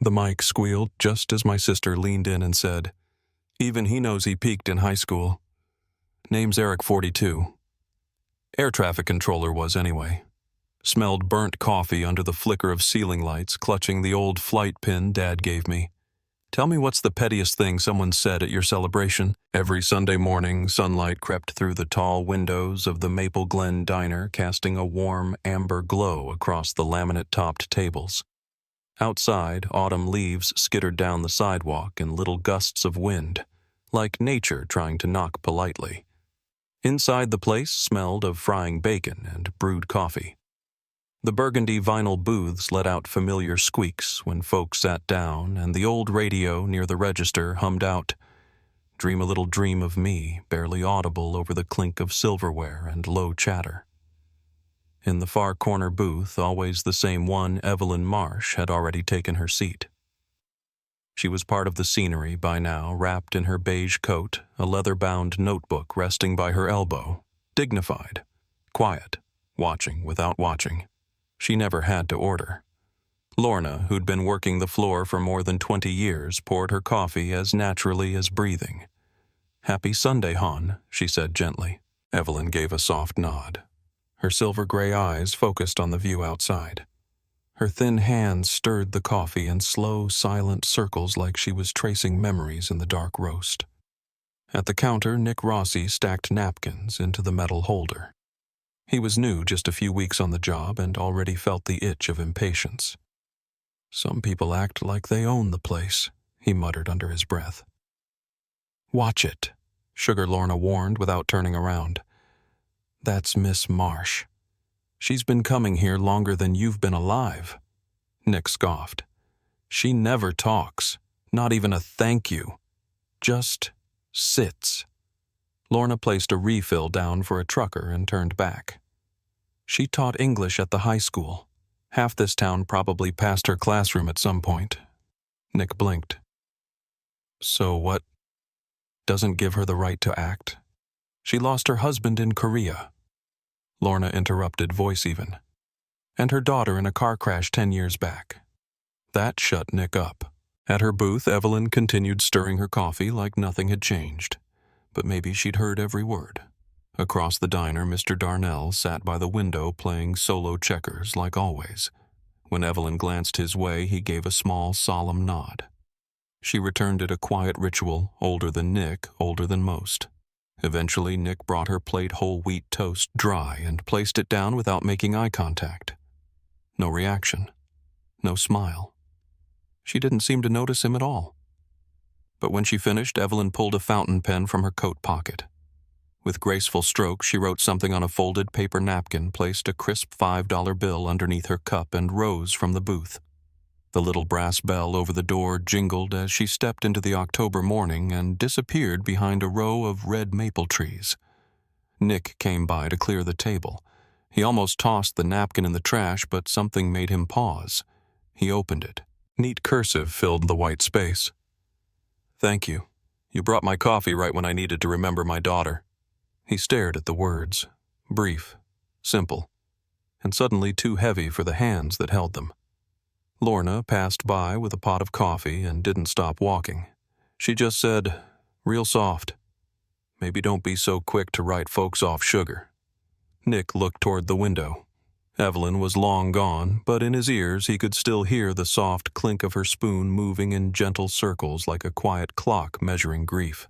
The mic squealed just as my sister leaned in and said, "Even he knows he peaked in high school. Name's Eric, 42. Air traffic controller was anyway. Smelled burnt coffee under the flicker of ceiling lights, clutching the old flight pin Dad gave me. Tell me what's the pettiest thing someone said at your celebration? Every Sunday morning, sunlight crept through the tall windows of the Maple Glen Diner, casting a warm amber glow across the laminate-topped tables. Outside, autumn leaves skittered down the sidewalk in little gusts of wind, like nature trying to knock politely. Inside the place smelled of frying bacon and brewed coffee. The burgundy vinyl booths let out familiar squeaks when folks sat down, and the old radio near the register hummed out, "Dream a little dream of me," barely audible over the clink of silverware and low chatter. In the far corner booth, always the same one, Evelyn Marsh, had already taken her seat. She was part of the scenery by now, wrapped in her beige coat, a leather-bound notebook resting by her elbow, dignified, quiet, watching without watching. She never had to order. Lorna, who'd been working the floor for more than 20 years, poured her coffee as naturally as breathing. "Happy Sunday, Hon," she said gently. Evelyn gave a soft nod. Her silver-gray eyes focused on the view outside. Her thin hands stirred the coffee in slow, silent circles like she was tracing memories in the dark roast. At the counter, Nick Rossi stacked napkins into the metal holder. He was new, just a few weeks on the job, and already felt the itch of impatience. "Some people act like they own the place," he muttered under his breath. "Watch it," Sugar Lorna warned without turning around. "That's Miss Marsh. She's been coming here longer than you've been alive." Nick scoffed. "She never talks, not even a thank you. Just sits." Lorna placed a refill down for a trucker and turned back. "She taught English at the high school. Half this town probably passed her classroom at some point." Nick blinked. "So what? Doesn't give her the right to act? She lost her husband in Korea." Lorna interrupted, voice even. "And her daughter in a car crash 10 years back." That shut Nick up. At her booth, Evelyn continued stirring her coffee like nothing had changed. But maybe she'd heard every word. Across the diner, Mr. Darnell sat by the window playing solo checkers like always. When Evelyn glanced his way, he gave a small, solemn nod. She returned it a quiet ritual, older than Nick, older than most. Eventually, Nick brought her plate whole wheat toast dry and placed it down without making eye contact. No reaction. No smile. She didn't seem to notice him at all. But when she finished, Evelyn pulled a fountain pen from her coat pocket. With graceful stroke, she wrote something on a folded paper napkin, placed a crisp $5 bill underneath her cup, and rose from the booth. The little brass bell over the door jingled as she stepped into the October morning and disappeared behind a row of red maple trees. Nick came by to clear the table. He almost tossed the napkin in the trash, but something made him pause. He opened it. Neat cursive filled the white space. "Thank you. You brought my coffee right when I needed to remember my daughter." He stared at the words, brief, simple, and suddenly too heavy for the hands that held them. Lorna passed by with a pot of coffee and didn't stop walking. She just said, real soft, "Maybe don't be so quick to write folks off sugar." Nick looked toward the window. Evelyn was long gone, but in his ears he could still hear the soft clink of her spoon moving in gentle circles like a quiet clock measuring grief.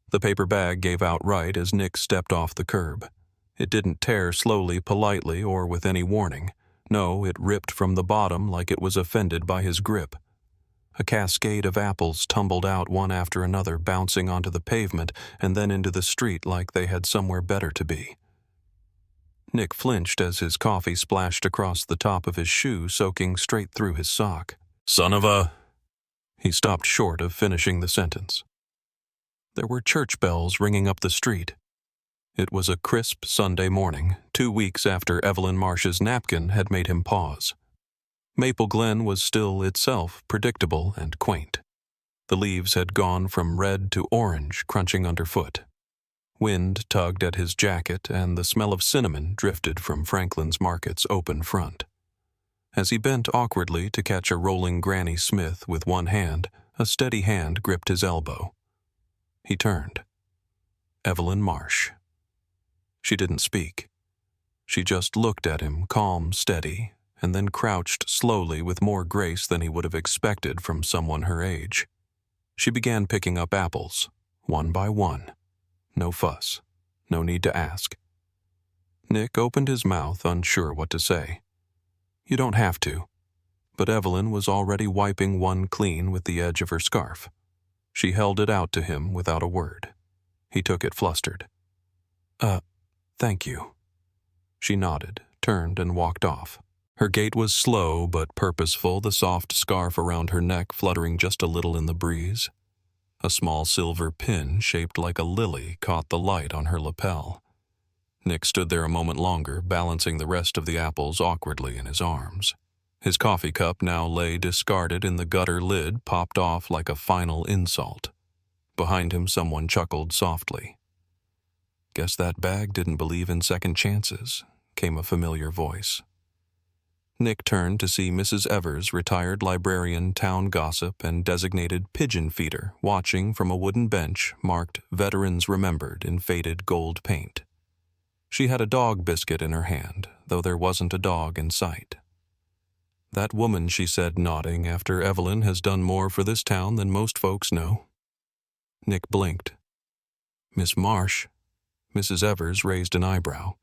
The paper bag gave out right as Nick stepped off the curb. It didn't tear slowly, politely, or with any warning. No, it ripped from the bottom like it was offended by his grip. A cascade of apples tumbled out one after another, bouncing onto the pavement and then into the street like they had somewhere better to be. Nick flinched as his coffee splashed across the top of his shoe, soaking straight through his sock. "Son of a—" He stopped short of finishing the sentence. There were church bells ringing up the street. It was a crisp Sunday morning, 2 weeks after Evelyn Marsh's napkin had made him pause. Maple Glen was still itself predictable and quaint. The leaves had gone from red to orange, crunching underfoot. Wind tugged at his jacket, and the smell of cinnamon drifted from Franklin's Market's open front. As he bent awkwardly to catch a rolling Granny Smith with one hand, a steady hand gripped his elbow. He turned. Evelyn Marsh. She didn't speak. She just looked at him, calm, steady, and then crouched slowly with more grace than he would have expected from someone her age. She began picking up apples, one by one. No fuss. No need to ask. Nick opened his mouth, unsure what to say. You don't have to. But Evelyn was already wiping one clean with the edge of her scarf. She held it out to him without a word. He took it flustered. Thank you. She nodded, turned, and walked off. Her gait was slow but purposeful, the soft scarf around her neck fluttering just a little in the breeze. A small silver pin shaped like a lily caught the light on her lapel. Nick stood there a moment longer, balancing the rest of the apples awkwardly in his arms. His coffee cup now lay discarded and the gutter lid popped off like a final insult. Behind him, someone chuckled softly. Guess that bag didn't believe in second chances, came a familiar voice. Nick turned to see Mrs. Evers, retired librarian, town gossip, and designated pigeon feeder, watching from a wooden bench marked Veterans Remembered in faded gold paint. She had a dog biscuit in her hand, though there wasn't a dog in sight. That woman, she said, nodding, after Evelyn has done more for this town than most folks know. Nick blinked. Miss Marsh? Mrs. Evers raised an eyebrow.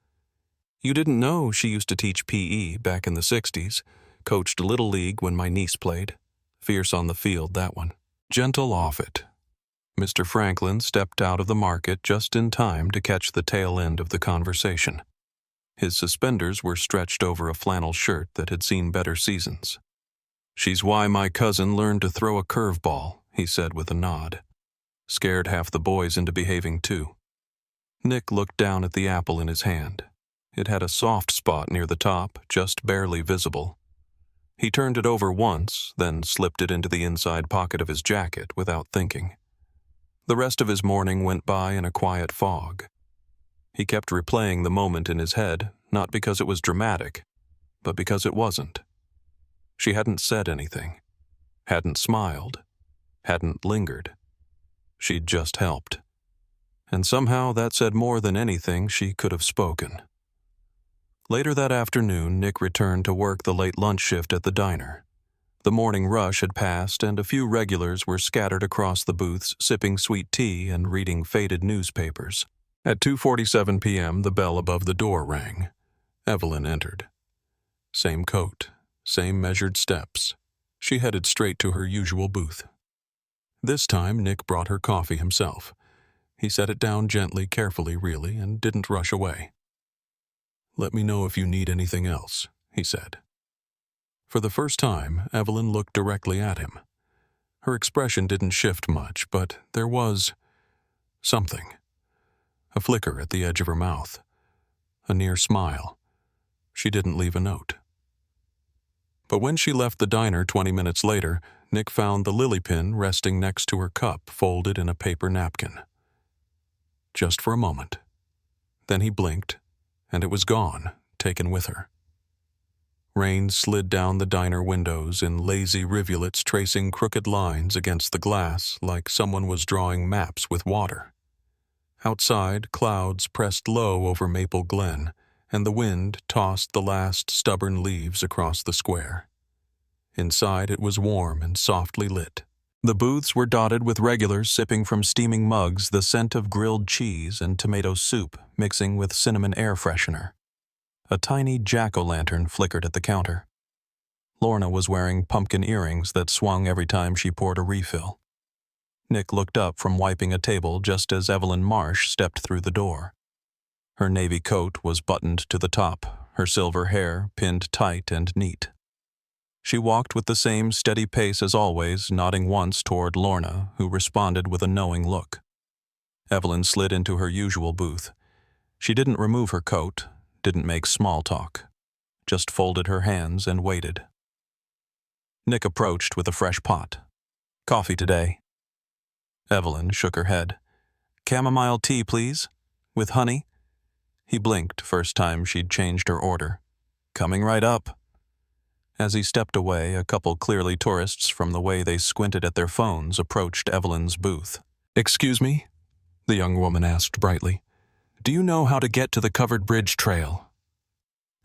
You didn't know she used to teach P.E. back in the 60s. Coached Little League when my niece played. Fierce on the field, that one. Gentle off it. Mr. Franklin stepped out of the market just in time to catch the tail end of the conversation. His suspenders were stretched over a flannel shirt that had seen better seasons. She's why my cousin learned to throw a curveball, he said with a nod. Scared half the boys into behaving too. Nick looked down at the apple in his hand. It had a soft spot near the top, just barely visible. He turned it over once, then slipped it into the inside pocket of his jacket without thinking. The rest of his morning went by in a quiet fog. He kept replaying the moment in his head, not because it was dramatic, but because it wasn't. She hadn't said anything, hadn't smiled, hadn't lingered. She'd just helped. And somehow that said more than anything she could have spoken. Later that afternoon, Nick returned to work the late lunch shift at the diner. The morning rush had passed, and a few regulars were scattered across the booths, sipping sweet tea and reading faded newspapers. At 2:47 p.m., the bell above the door rang. Evelyn entered. Same coat, same measured steps. She headed straight to her usual booth. This time, Nick brought her coffee himself. He set it down gently, carefully, really, and didn't rush away. Let me know if you need anything else, he said. For the first time, Evelyn looked directly at him. Her expression didn't shift much, but there was something. A flicker at the edge of her mouth. A near smile. She didn't leave a note. But when she left the diner 20 minutes later, Nick found the lily pin resting next to her cup, folded in a paper napkin. Just for a moment. Then he blinked, and it was gone, taken with her. Rain slid down the diner windows in lazy rivulets, tracing crooked lines against the glass like someone was drawing maps with water. Outside, clouds pressed low over Maple Glen, and the wind tossed the last stubborn leaves across the square. Inside, it was warm and softly lit. The booths were dotted with regulars sipping from steaming mugs the scent of grilled cheese and tomato soup mixing with cinnamon air freshener. A tiny jack-o'-lantern flickered at the counter. Lorna was wearing pumpkin earrings that swung every time she poured a refill. Nick looked up from wiping a table just as Evelyn Marsh stepped through the door. Her navy coat was buttoned to the top, her silver hair pinned tight and neat. She walked with the same steady pace as always, nodding once toward Lorna, who responded with a knowing look. Evelyn slid into her usual booth. She didn't remove her coat, didn't make small talk, just folded her hands and waited. Nick approached with a fresh pot. Coffee today. Evelyn shook her head. Chamomile tea, please. With honey? He blinked, first time she'd changed her order. Coming right up. As he stepped away, a couple clearly tourists from the way they squinted at their phones approached Evelyn's booth. "Excuse me?" the young woman asked brightly. "Do you know how to get to the covered bridge trail?"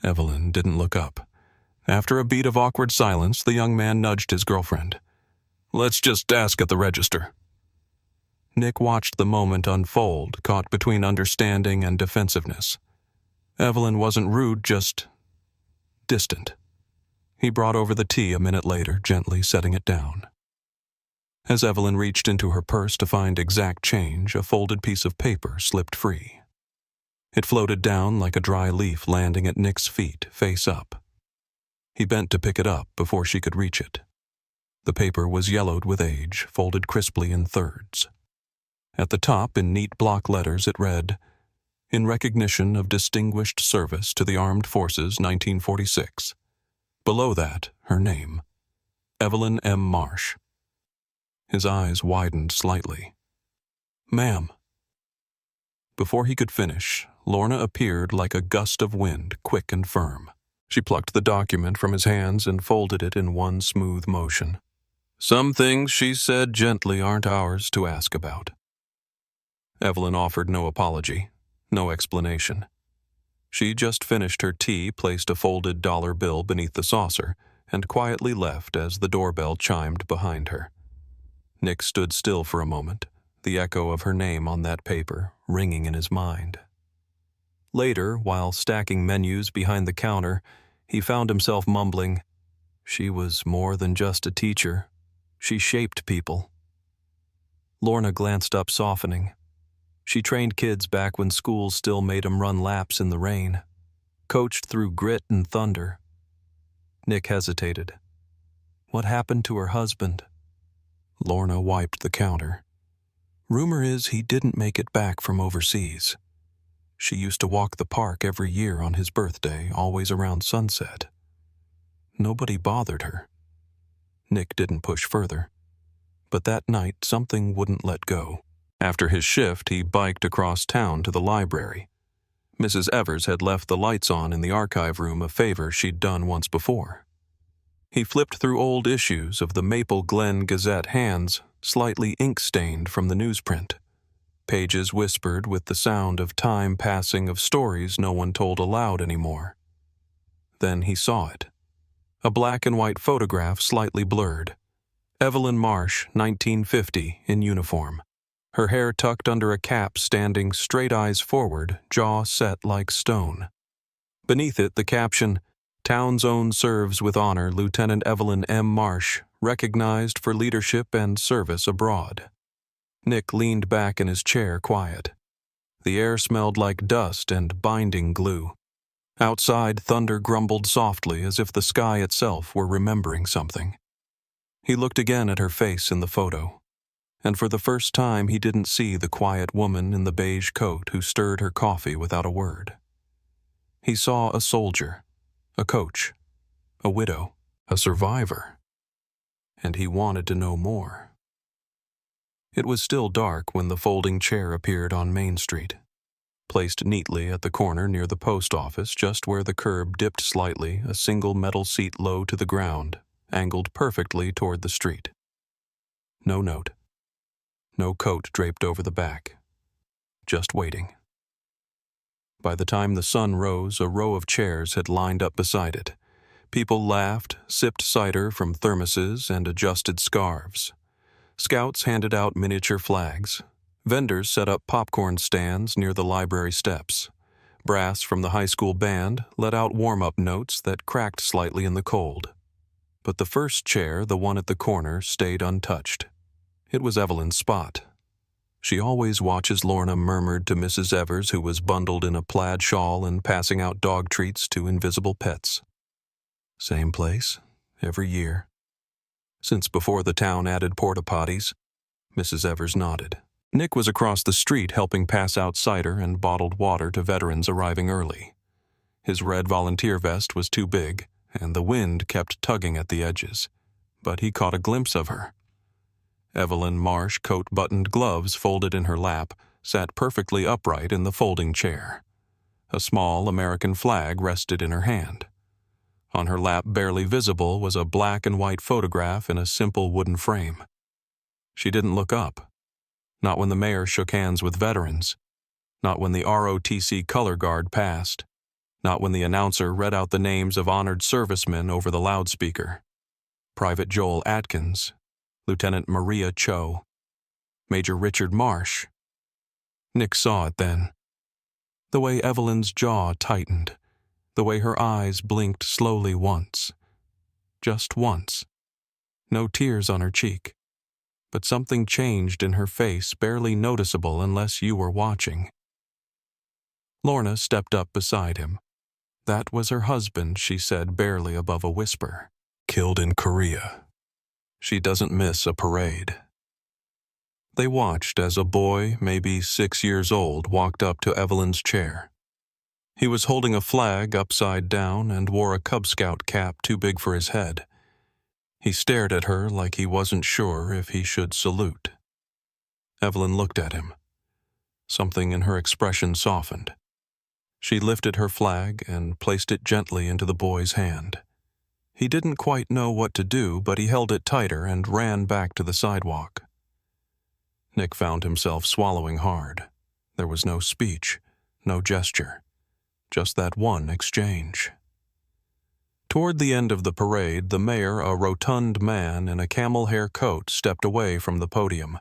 Evelyn didn't look up. After a beat of awkward silence, the young man nudged his girlfriend. "Let's just ask at the register." Nick watched the moment unfold, caught between understanding and defensiveness. Evelyn wasn't rude, just distant. He brought over the tea a minute later, gently setting it down. As Evelyn reached into her purse to find exact change, a folded piece of paper slipped free. It floated down like a dry leaf, landing at Nick's feet, face up. He bent to pick it up before she could reach it. The paper was yellowed with age, folded crisply in thirds. At the top, in neat block letters, it read, "In recognition of distinguished service to the Armed Forces, 1946. Below that, her name, Evelyn M. Marsh." His eyes widened slightly. "Ma'am." Before he could finish, Lorna appeared like a gust of wind, quick and firm. She plucked the document from his hands and folded it in one smooth motion. "Some things," she said gently, "aren't ours to ask about." Evelyn offered no apology, no explanation. She just finished her tea, placed a folded dollar bill beneath the saucer, and quietly left as the doorbell chimed behind her. Nick stood still for a moment, the echo of her name on that paper ringing in his mind. Later, while stacking menus behind the counter, he found himself mumbling, "She was more than just a teacher. She shaped people." Lorna glanced up, softening. She trained kids back when schools still made 'em run laps in the rain, coached through grit and thunder. Nick hesitated. What happened to her husband? Lorna wiped the counter. Rumor is he didn't make it back from overseas. She used to walk the park every year on his birthday, always around sunset. Nobody bothered her. Nick didn't push further. But that night, something wouldn't let go. After his shift, he biked across town to the library. Mrs. Evers had left the lights on in the archive room, a favor she'd done once before. He flipped through old issues of the Maple Glen Gazette, hands slightly ink-stained from the newsprint. Pages whispered with the sound of time passing, of stories no one told aloud anymore. Then he saw it. A black and white photograph, slightly blurred. Evelyn Marsh, 1950, in uniform. Her hair tucked under a cap, standing straight eyes forward, jaw set like stone. Beneath it, the caption, "Town's Own serves with honor Lieutenant Evelyn M. Marsh, recognized for leadership and service abroad." Nick leaned back in his chair, quiet. The air smelled like dust and binding glue. Outside, thunder grumbled softly as if the sky itself were remembering something. He looked again at her face in the photo, and for the first time he didn't see the quiet woman in the beige coat who stirred her coffee without a word. He saw a soldier, a coach, a widow, a survivor, and he wanted to know more. It was still dark when the folding chair appeared on Main Street, placed neatly at the corner near the post office, just where the curb dipped slightly, a single metal seat low to the ground, angled perfectly toward the street. No note. No coat draped over the back. Just waiting. By the time the sun rose, a row of chairs had lined up beside it. People laughed, sipped cider from thermoses, and adjusted scarves. Scouts handed out miniature flags. Vendors set up popcorn stands near the library steps. Brass from the high school band let out warm-up notes that cracked slightly in the cold. But the first chair, the one at the corner, stayed untouched. It was Evelyn's spot. "She always watches," Lorna murmured to Mrs. Evers, who was bundled in a plaid shawl and passing out dog treats to invisible pets. "Same place, every year. Since before the town added porta-potties." Mrs. Evers nodded. Nick was across the street helping pass out cider and bottled water to veterans arriving early. His red volunteer vest was too big, and the wind kept tugging at the edges. But he caught a glimpse of her. Evelyn Marsh, coat-buttoned, gloves folded in her lap, sat perfectly upright in the folding chair. A small American flag rested in her hand. On her lap, barely visible, was a black and white photograph in a simple wooden frame. She didn't look up. Not when the mayor shook hands with veterans. Not when the ROTC color guard passed. Not when the announcer read out the names of honored servicemen over the loudspeaker. Private Joel Atkins, Lieutenant Maria Cho, Major Richard Marsh. Nick saw it then. The way Evelyn's jaw tightened. The way her eyes blinked slowly once. Just once. No tears on her cheek. But something changed in her face, barely noticeable unless you were watching. Lorna stepped up beside him. That was her husband, she said, barely above a whisper. Killed in Korea. She doesn't miss a parade. They watched as a boy, maybe 6 years old, walked up to Evelyn's chair. He was holding a flag upside down and wore a Cub Scout cap too big for his head. He stared at her like he wasn't sure if he should salute. Evelyn looked at him. Something in her expression softened. She lifted her flag and placed it gently into the boy's hand. He didn't quite know what to do, but he held it tighter and ran back to the sidewalk. Nick found himself swallowing hard. There was no speech, no gesture, just that one exchange. Toward the end of the parade, the mayor, a rotund man in a camel hair coat, stepped away from the podium.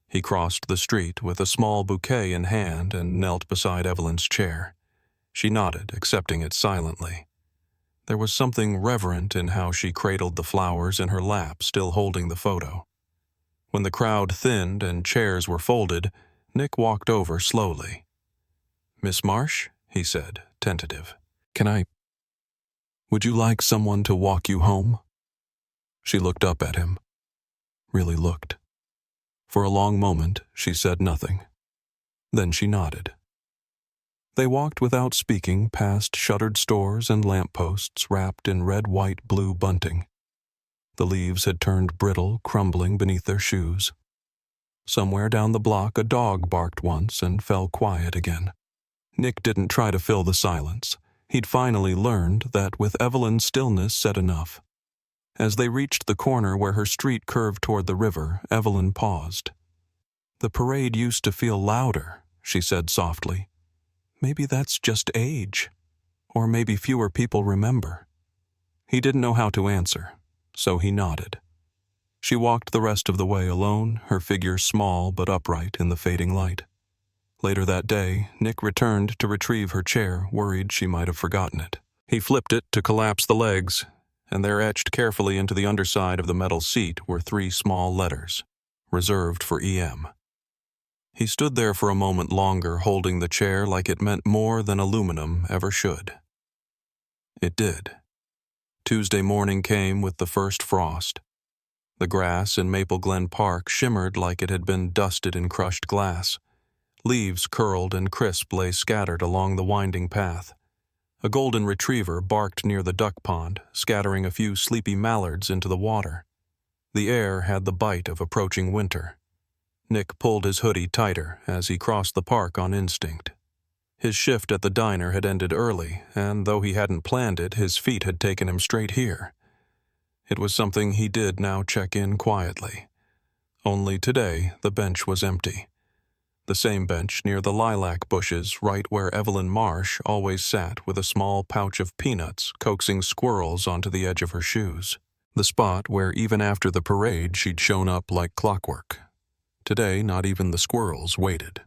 He crossed the street with a small bouquet in hand and knelt beside Evelyn's chair. She nodded, accepting it silently. There was something reverent in how she cradled the flowers in her lap, still holding the photo. When the crowd thinned and chairs were folded, Nick walked over slowly. "Miss Marsh," he said, tentative. Would you like someone to walk you home?" She looked up at him. Really looked. For a long moment, she said nothing. Then she nodded. They walked without speaking past shuttered stores and lampposts wrapped in red, white, blue bunting. The leaves had turned brittle, crumbling beneath their shoes. Somewhere down the block, a dog barked once and fell quiet again. Nick didn't try to fill the silence. He'd finally learned that with Evelyn's stillness said enough. As they reached the corner where her street curved toward the river, Evelyn paused. "The parade used to feel louder," she said softly. "Maybe that's just age. Or maybe fewer people remember." He didn't know how to answer, so he nodded. She walked the rest of the way alone, her figure small but upright in the fading light. Later that day, Nick returned to retrieve her chair, worried she might have forgotten it. He flipped it to collapse the legs, and there etched carefully into the underside of the metal seat were 3 small letters, reserved for EM. He stood there for a moment longer, holding the chair like it meant more than aluminum ever should. It did. Tuesday morning came with the first frost. The grass in Maple Glen Park shimmered like it had been dusted in crushed glass. Leaves curled and crisp lay scattered along the winding path. A golden retriever barked near the duck pond, scattering a few sleepy mallards into the water. The air had the bite of approaching winter. Nick pulled his hoodie tighter as he crossed the park on instinct. His shift at the diner had ended early, and though he hadn't planned it, his feet had taken him straight here. It was something he did now check in quietly. Only today the bench was empty. The same bench near the lilac bushes, right where Evelyn Marsh always sat with a small pouch of peanuts, coaxing squirrels onto the edge of her shoes. The spot where even after the parade she'd shown up like clockwork. Today, not even the squirrels waited.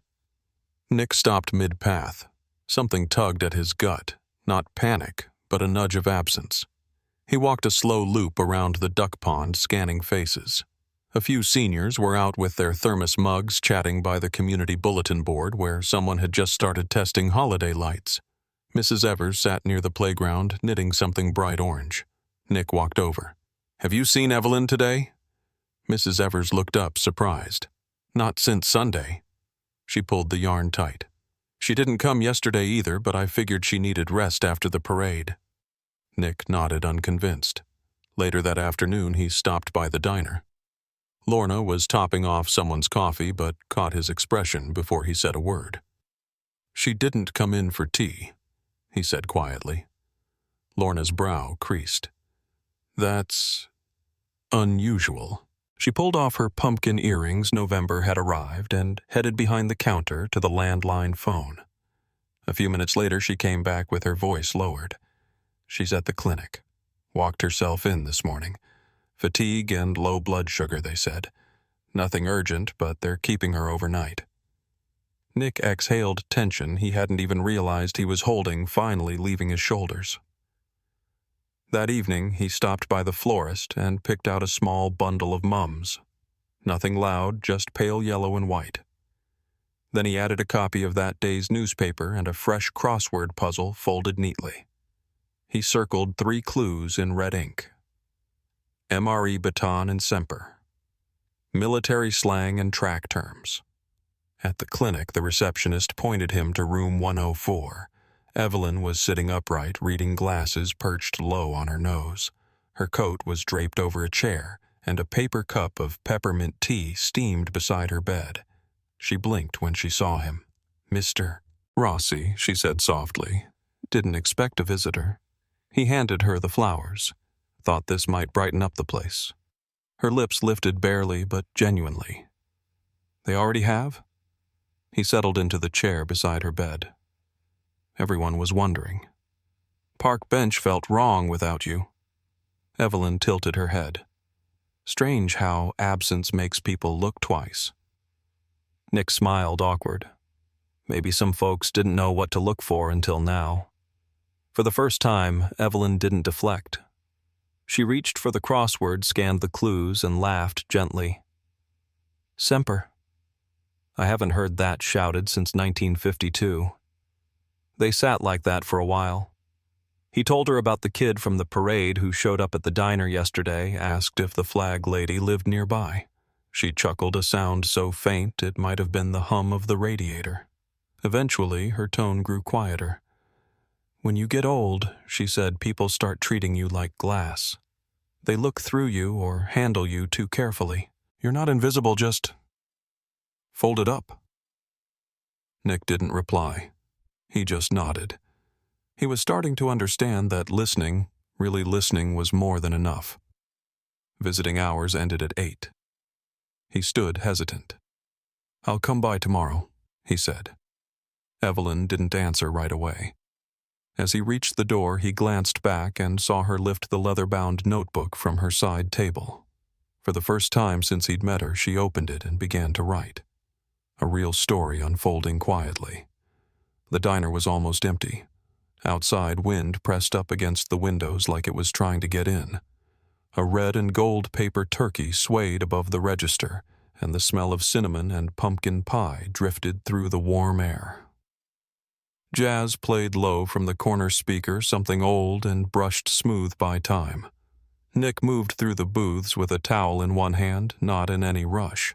Nick stopped mid-path. Something tugged at his gut, not panic, but a nudge of absence. He walked a slow loop around the duck pond, scanning faces. A few seniors were out with their thermos mugs chatting by the community bulletin board where someone had just started testing holiday lights. Mrs. Evers sat near the playground, knitting something bright orange. Nick walked over. "Have you seen Evelyn today?" Mrs. Evers looked up, surprised. "Not since Sunday." She pulled the yarn tight. "She didn't come yesterday either, but I figured she needed rest after the parade." Nick nodded, unconvinced. Later that afternoon, he stopped by the diner. Lorna was topping off someone's coffee, but caught his expression before he said a word. "She didn't come in for tea," he said quietly. Lorna's brow creased. That's unusual. She pulled off her pumpkin earrings. November had arrived and headed behind the counter to the landline phone. A few minutes later, she came back with her voice lowered. She's at the clinic. Walked herself in this morning. Fatigue and low blood sugar, they said. Nothing urgent, but they're keeping her overnight. Nick exhaled tension he hadn't even realized he was holding, finally leaving his shoulders. That evening, he stopped by the florist and picked out a small bundle of mums. Nothing loud, just pale yellow and white. Then he added a copy of that day's newspaper and a fresh crossword puzzle folded neatly. He circled 3 clues in red ink. MRE baton and semper. Military slang and track terms. At the clinic, the receptionist pointed him to room 104. Evelyn was sitting upright, reading, glasses perched low on her nose. Her coat was draped over a chair, and a paper cup of peppermint tea steamed beside her bed. She blinked when she saw him. "Mr. Rossi," she said softly. "Didn't expect a visitor." He handed her the flowers. Thought this might brighten up the place. Her lips lifted barely but genuinely. "They already have?" He settled into the chair beside her bed. Everyone was wondering. "Park bench felt wrong without you." Evelyn tilted her head. Strange how absence makes people look twice. Nick smiled, awkward. Maybe some folks didn't know what to look for until now. For the first time, Evelyn didn't deflect. She reached for the crossword, scanned the clues, and laughed gently. "Semper. I haven't heard that shouted since 1952. They sat like that for a while. He told her about the kid from the parade who showed up at the diner yesterday, asked if the flag lady lived nearby. She chuckled, a sound so faint it might have been the hum of the radiator. Eventually, her tone grew quieter. "When you get old," she said, "people start treating you like glass. They look through you or handle you too carefully. You're not invisible, just fold it up." Nick didn't reply. He just nodded. He was starting to understand that listening, really listening, was more than enough. Visiting hours ended at 8. He stood hesitant. "I'll come by tomorrow," he said. Evelyn didn't answer right away. As he reached the door, he glanced back and saw her lift the leather-bound notebook from her side table. For the first time since he'd met her, she opened it and began to write. A real story unfolding quietly. The diner was almost empty. Outside, wind pressed up against the windows like it was trying to get in. A red and gold paper turkey swayed above the register, and the smell of cinnamon and pumpkin pie drifted through the warm air. Jazz played low from the corner speaker, something old and brushed smooth by time. Nick moved through the booths with a towel in one hand, not in any rush.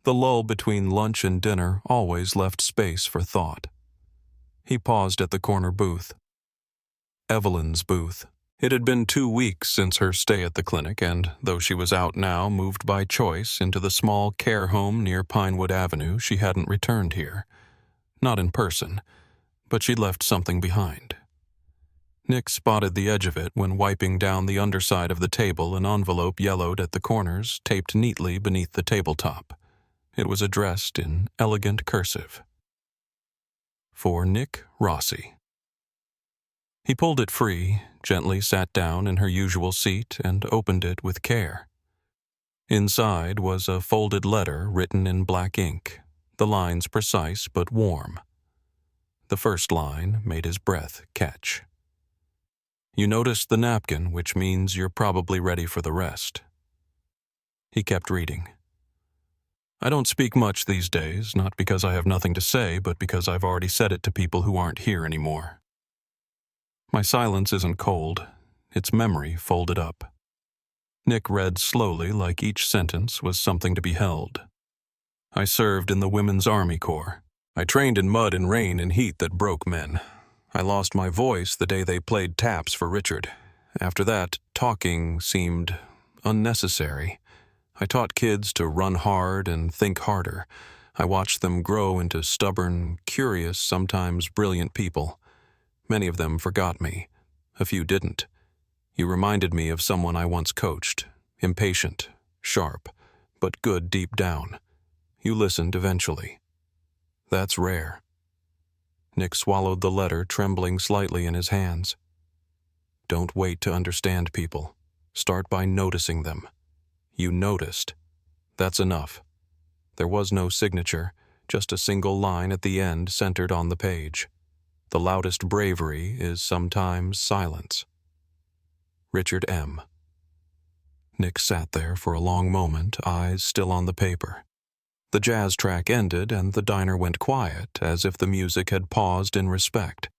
The lull between lunch and dinner always left space for thought. He paused at the corner booth. Evelyn's booth. It had been 2 weeks since her stay at the clinic, and though she was out now, moved by choice into the small care home near Pinewood Avenue, she hadn't returned here. Not in person, but she'd left something behind. Nick spotted the edge of it when wiping down the underside of the table, an envelope yellowed at the corners, taped neatly beneath the tabletop. It was addressed in elegant cursive. For Nick Rossi. He pulled it free, gently sat down in her usual seat, and opened it with care. Inside was a folded letter written in black ink, the lines precise but warm. The first line made his breath catch. "You noticed the napkin, which means you're probably ready for the rest." He kept reading. "I don't speak much these days, not because I have nothing to say, but because I've already said it to people who aren't here anymore. My silence isn't cold, it's memory folded up." Nick read slowly, like each sentence was something to be held. "I served in the Women's Army Corps. I trained in mud and rain and heat that broke men. I lost my voice the day they played taps for Richard. After that, talking seemed unnecessary. I taught kids to run hard and think harder. I watched them grow into stubborn, curious, sometimes brilliant people. Many of them forgot me. A few didn't. You reminded me of someone I once coached. Impatient, sharp, but good deep down. You listened eventually. That's rare. Nick swallowed the letter, trembling slightly in his hands. Don't wait to understand people. Start by noticing them. You noticed. That's enough. There was no signature, just a single line at the end centered on the page. The loudest bravery is sometimes silence. Richard M. Nick sat there for a long moment, eyes still on the paper. The jazz track ended and the diner went quiet, as if the music had paused in respect.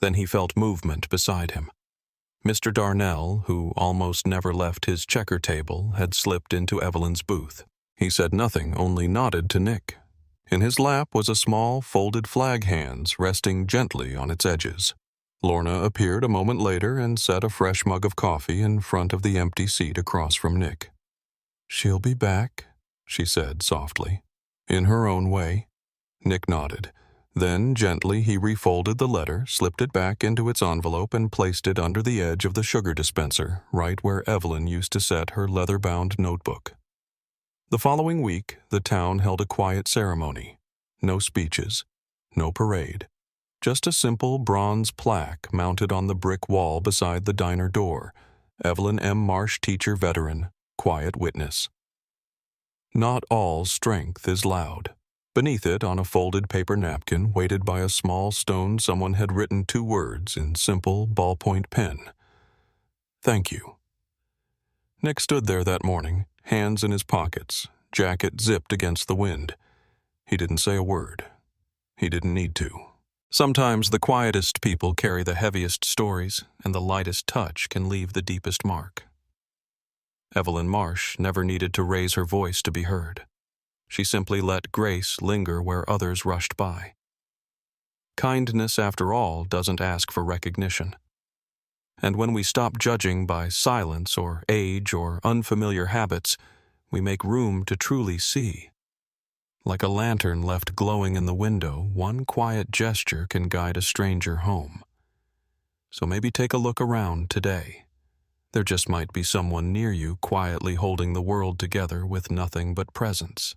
Then he felt movement beside him. Mr. Darnell, who almost never left his checker table, had slipped into Evelyn's booth. He said nothing, only nodded to Nick. In his lap was a small, folded flag hands resting gently on its edges. Lorna appeared a moment later and set a fresh mug of coffee in front of the empty seat across from Nick. "She'll be back," she said softly. "In her own way." Nick nodded. Then, gently, he refolded the letter, slipped it back into its envelope, and placed it under the edge of the sugar dispenser, right where Evelyn used to set her leather-bound notebook. The following week, the town held a quiet ceremony. No speeches, no parade. Just a simple bronze plaque mounted on the brick wall beside the diner door. Evelyn M. Marsh, teacher veteran, quiet witness. Not all strength is loud. Beneath it, on a folded paper napkin, weighted by a small stone, someone had written 2 words in simple ballpoint pen. "Thank you." Nick stood there that morning, hands in his pockets, jacket zipped against the wind. He didn't say a word. He didn't need to. Sometimes the quietest people carry the heaviest stories, and the lightest touch can leave the deepest mark. Evelyn Marsh never needed to raise her voice to be heard. She simply let grace linger where others rushed by. Kindness, after all, doesn't ask for recognition. And when we stop judging by silence or age or unfamiliar habits, we make room to truly see. Like a lantern left glowing in the window, one quiet gesture can guide a stranger home. So maybe take a look around today. There just might be someone near you quietly holding the world together with nothing but presence.